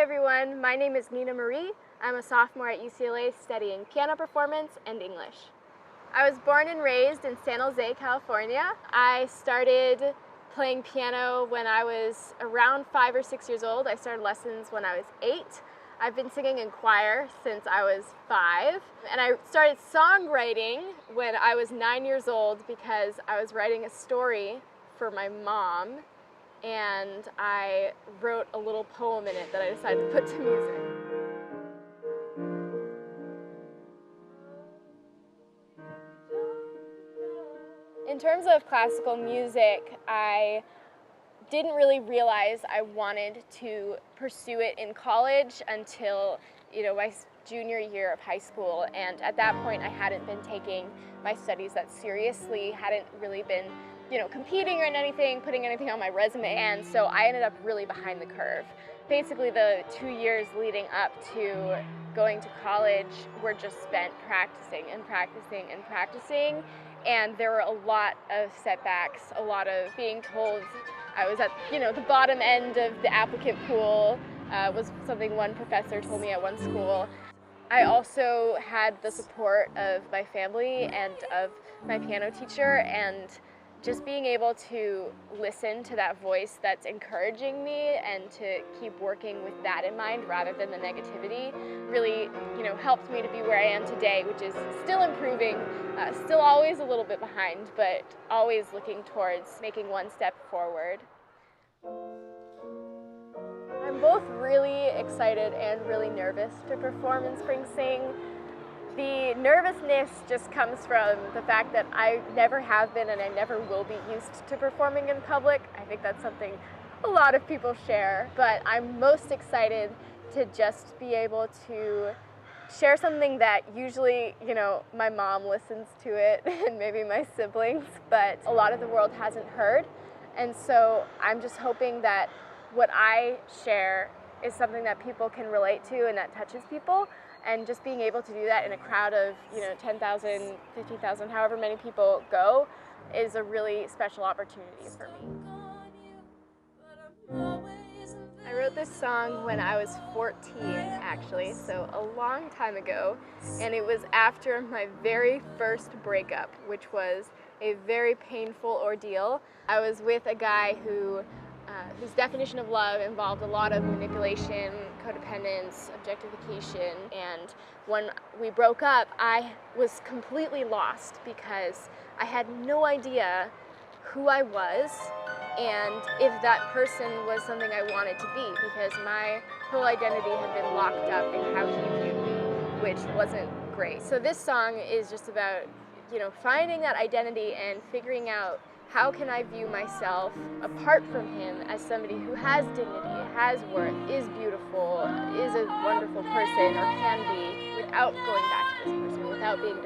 everyone, my name is Nina Marie. I'm a sophomore at UCLA studying piano performance and English. I was born and raised in San Jose, California. I started playing piano when I was around 5 or 6 years old. I started lessons when I was 8. I've been singing in choir since I was 5. And I started songwriting when I was 9 years old because I was writing a story for my mom, and I wrote a little poem in it that I decided to put to music. In terms of classical music, I didn't really realize I wanted to pursue it in college until, my junior year of high school, and at that point I hadn't been taking my studies that seriously, hadn't really been competing or anything, putting anything on my resume, and so I ended up really behind the curve. Basically, the 2 years leading up to going to college were just spent practicing and practicing and practicing, and there were a lot of setbacks, a lot of being told I was at the bottom end of the applicant pool, was something one professor told me at one school. I also had the support of my family and of my piano teacher, and just being able to listen to that voice that's encouraging me and to keep working with that in mind rather than the negativity really, helped me to be where I am today, which is still improving, still always a little bit behind, but always looking towards making one step forward. I'm both really excited and really nervous to perform in Spring Sing. The nervousness just comes from the fact that I never have been and I never will be used to performing in public. I think that's something a lot of people share, but I'm most excited to just be able to share something that usually, my mom listens to it and maybe my siblings, but a lot of the world hasn't heard. And so I'm just hoping that what I share is something that people can relate to and that touches people. And just being able to do that in a crowd of 10,000, 50,000, however many people go, is a really special opportunity for me. I wrote this song when I was 14, actually, so a long time ago, and it was after my very first breakup, which was a very painful ordeal. I was with a guy whose definition of love involved a lot of manipulation, codependence, objectification, and when we broke up, I was completely lost because I had no idea who I was and if that person was something I wanted to be, because my whole identity had been locked up in how he viewed me, which wasn't great. So this song is just about, finding that identity and figuring out how can I view myself apart from him as somebody who has dignity, has worth, is beautiful, is a wonderful person, or can be, without going back to this person, without being